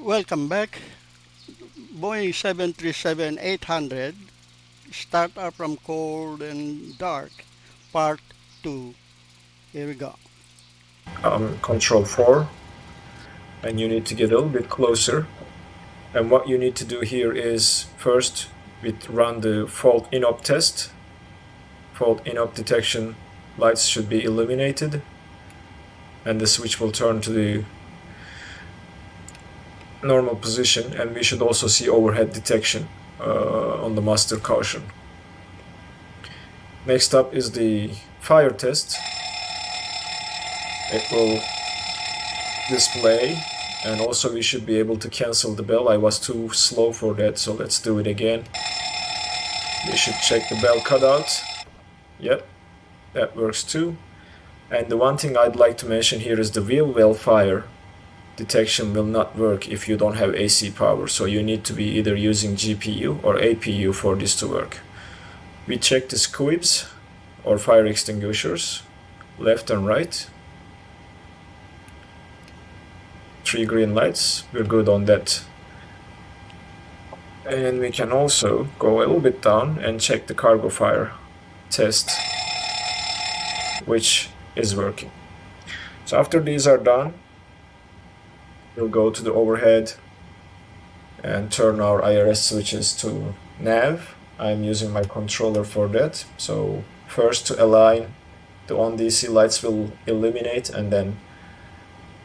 Welcome back. Boeing 737-800, Startup from Cold and Dark, Part 2. Here we go. Control 4, and you need to get a little bit closer. And what you need to do here is first we run the fault in-op test. Fault in-op detection lights should be illuminated, and the switch will turn to the normal position, and we should also see overhead detection on the master caution. Next up is the fire test. It will display, and also we should be able to cancel the bell. I was too slow for that, so let's do it again. We should check the bell cutout. Yep, that works too. And the one thing I'd like to mention here is the wheel well fire detection will not work if you don't have AC power, so you need to be either using GPU or APU for this to work. We check the squibs or fire extinguishers, left and right. 3 green lights, we're good on that. And we can also go a little bit down and check the cargo fire test, which is working. So after these are done, we'll go to the overhead and turn our IRS switches to nav. I'm using my controller for that. So first to align, the on DC lights will illuminate, and then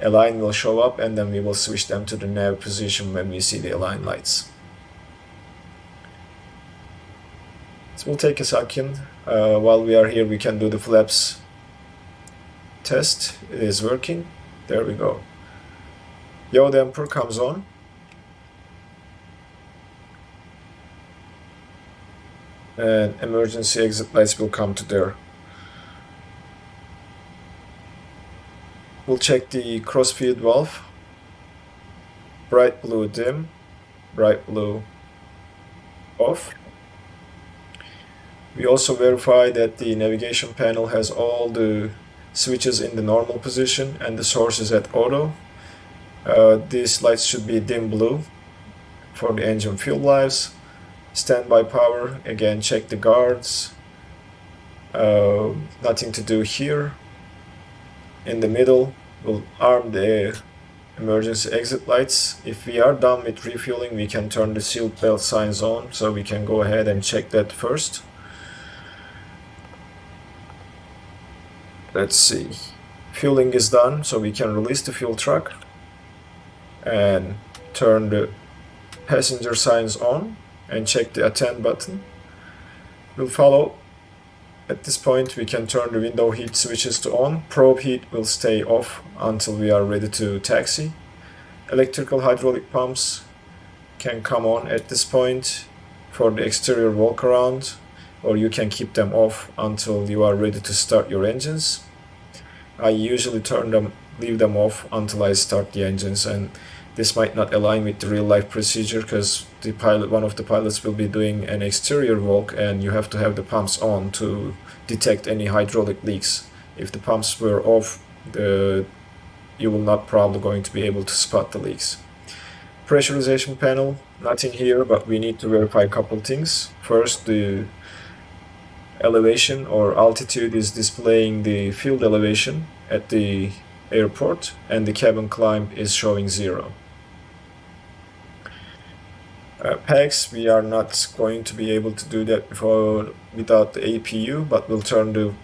align will show up, and then we will switch them to the nav position when we see the align lights. It will take a second. While we are here, we can do the flaps test. It is working. There we go. Yaw damper comes on. And emergency exit lights will come to there. We'll check the crossfeed valve. Bright blue dim, bright blue off. We also verify that the navigation panel has all the switches in the normal position and the source is at auto. These lights should be dim blue for the engine fuel lives. Standby power, again check the guards. Nothing to do here. In the middle, we'll arm the emergency exit lights. If we are done with refueling, we can turn the seat belt signs on, so we can go ahead and check that first. Let's see. Fueling is done, so we can release the fuel truck and turn the passenger signs on and check the attend button. We'll follow. At this point, we can turn the window heat switches to on. Probe heat will stay off until we are ready to taxi. Electrical hydraulic pumps can come on at this point for the exterior walk around, or you can keep them off until you are ready to start your engines. I usually leave them off until I start the engines, and this might not align with the real life procedure because one of the pilots will be doing an exterior walk, and you have to have the pumps on to detect any hydraulic leaks. If the pumps were off, you will not probably going to be able to spot the leaks. Pressurization panel, nothing here, but we need to verify a couple things. First, the elevation or altitude is displaying the field elevation at the airport, and the cabin climb is showing 0. PAX, we are not going to be able to do that without the APU, but we'll turn the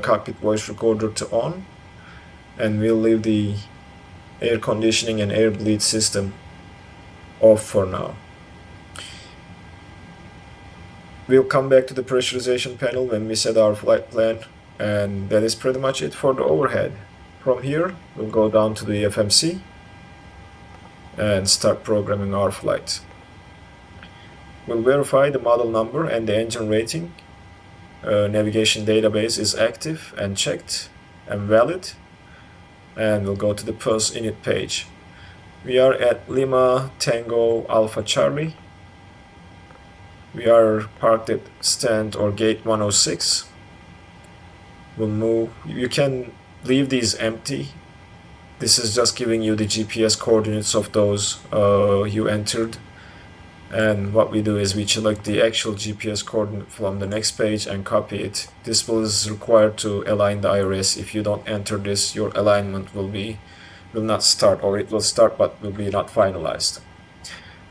cockpit voice recorder to on, and we'll leave the air conditioning and air bleed system off for now. We'll come back to the pressurization panel when we set our flight plan, and that is pretty much it for the overhead. From here, we'll go down to the FMC and start programming our flight. We'll verify the model number and the engine rating. Navigation database is active and checked and valid. And we'll go to the Pulse init page. We are at Lima Tango Alpha Charlie. We are parked at stand or gate 106. We'll move. You can leave these empty This is just giving you the GPS coordinates of those you entered. And what we do is we select the actual GPS coordinate from the next page and copy it. This is required to align the iris. If you don't enter this, your alignment will not start, or it will start but will be not finalized.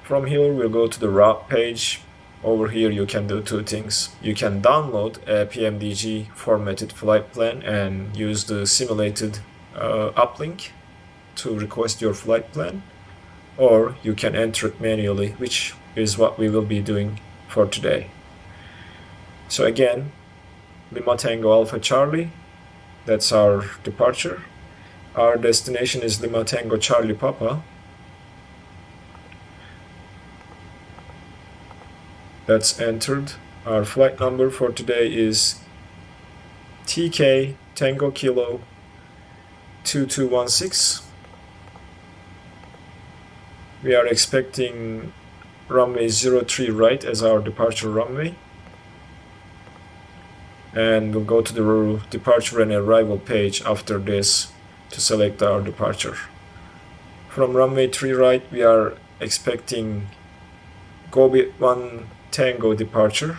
From here, we'll go to the route page. Over here, you can do two things. You can download a PMDG formatted flight plan and use the simulated uplink to request your flight plan, or you can enter it manually, which is what we will be doing for today. So again, Lima Tango Alpha Charlie, that's our departure. Our destination is Lima Tango Charlie Papa. That's entered. Our flight number for today is TK Tango Kilo 2216. We are expecting runway 03 right as our departure runway. And we'll go to the departure and arrival page after this to select our departure. From runway 3 right, we are expecting Gobit 1 Tango departure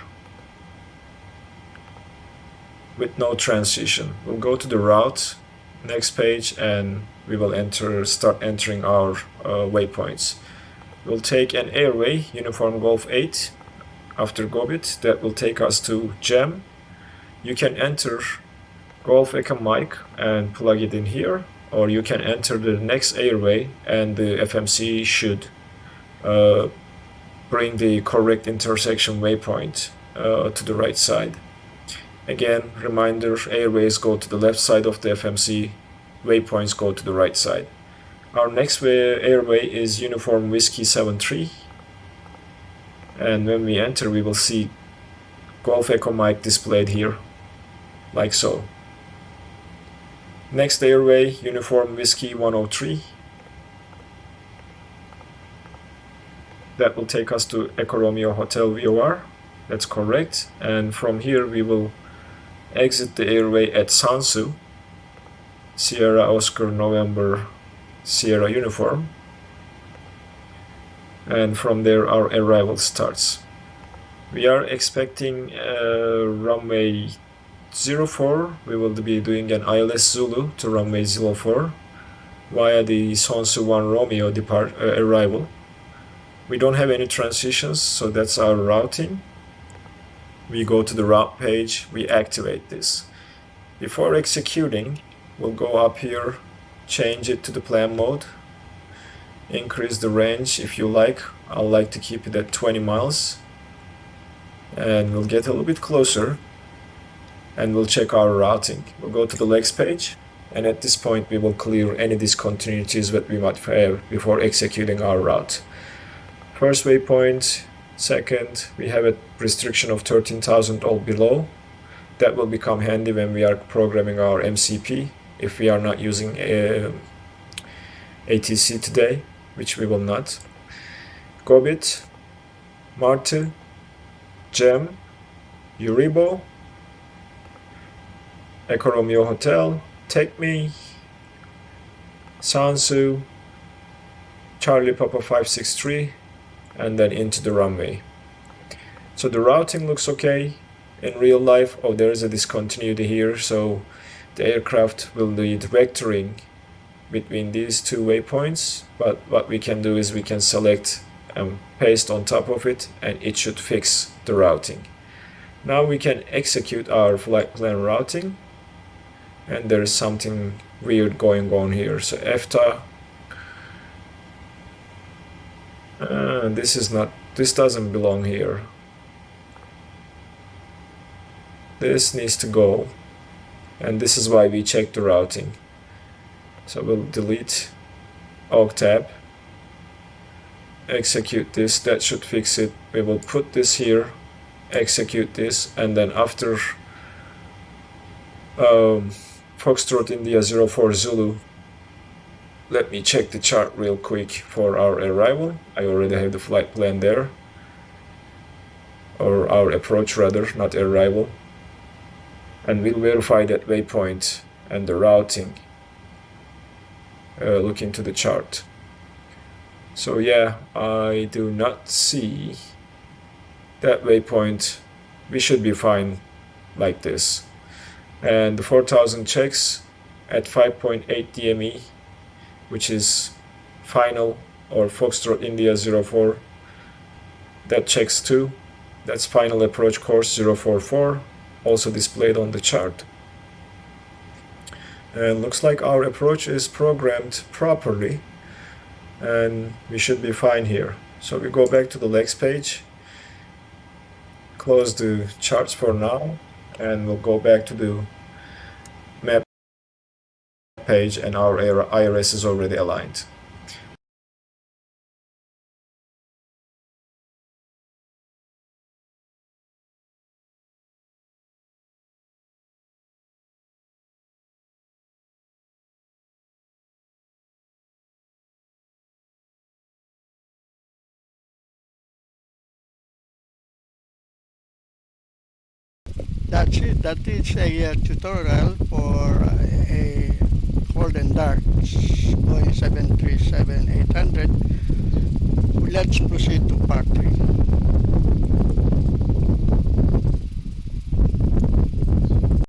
with no transition. We'll go to the route, next page, and we will start entering our waypoints. We'll take an airway, Uniform Golf 8, after Gobit. That will take us to GEM. You can enter Golf Echo Mike and plug it in here, or you can enter the next airway and the FMC should bring the correct intersection waypoint to the right side. Again, reminder, airways go to the left side of the FMC, waypoints go to the right side. Our next airway is Uniform Whiskey 73, and when we enter we will see Golf Echo Mike displayed here, like so. Next airway, Uniform Whiskey 103. That will take us to Echo Romeo Hotel VOR, that's correct, and from here we will exit the airway at Sansu, Sierra Oscar November Sierra Uniform, and from there our arrival starts. We are expecting runway 04. We will be doing an ILS Zulu to runway 04 via the Sansu 1 Romeo arrival. We don't have any transitions, so that's our routing. We go to the route page, we activate this. Before executing, we'll go up here, change it to the plan mode, increase the range if you like. I like to keep it at 20 miles. And we'll get a little bit closer and we'll check our routing. We'll go to the legs page, and at this point we will clear any discontinuities that we might have before executing our route. First waypoint, second, we have a restriction of 13,000 or below. That will become handy when we are programming our MCP if we are not using ATC today, which we will not. Gobit, Martu, GEM, Uribo, Echo Romeo Hotel, Take Me, Sansu, Charlie Papa 563, and then into the runway. So the routing looks okay. In real life, there is a discontinuity here, so the aircraft will need vectoring between these two waypoints, but what we can do is we can select and paste on top of it, and it should fix the routing. Now we can execute our flight plan routing, and there is something weird going on here. So EFTA, this doesn't belong here. This needs to go, and this is why we check the routing. So we'll delete Octab, execute this, that should fix it. We will put this here, execute this, and then after Foxtrot India 04 Zulu, let me check the chart real quick for our arrival. I already have the flight plan there, or our approach rather, not arrival. And we'll verify that waypoint and the routing. look into the chart. So yeah, I do not see that waypoint. We should be fine like this. And the 4000 checks at 5.8 DME, which is final, or Foxtrot India 04. That checks too. That's final approach course 044, also displayed on the chart. And looks like our approach is programmed properly, and we should be fine here. So we go back to the legs page, close the charts for now, and we'll go back to the map page, and our IRS is already aligned. That's it. That is a tutorial for a cold and dark Boeing 737-800. Let's proceed to part 3.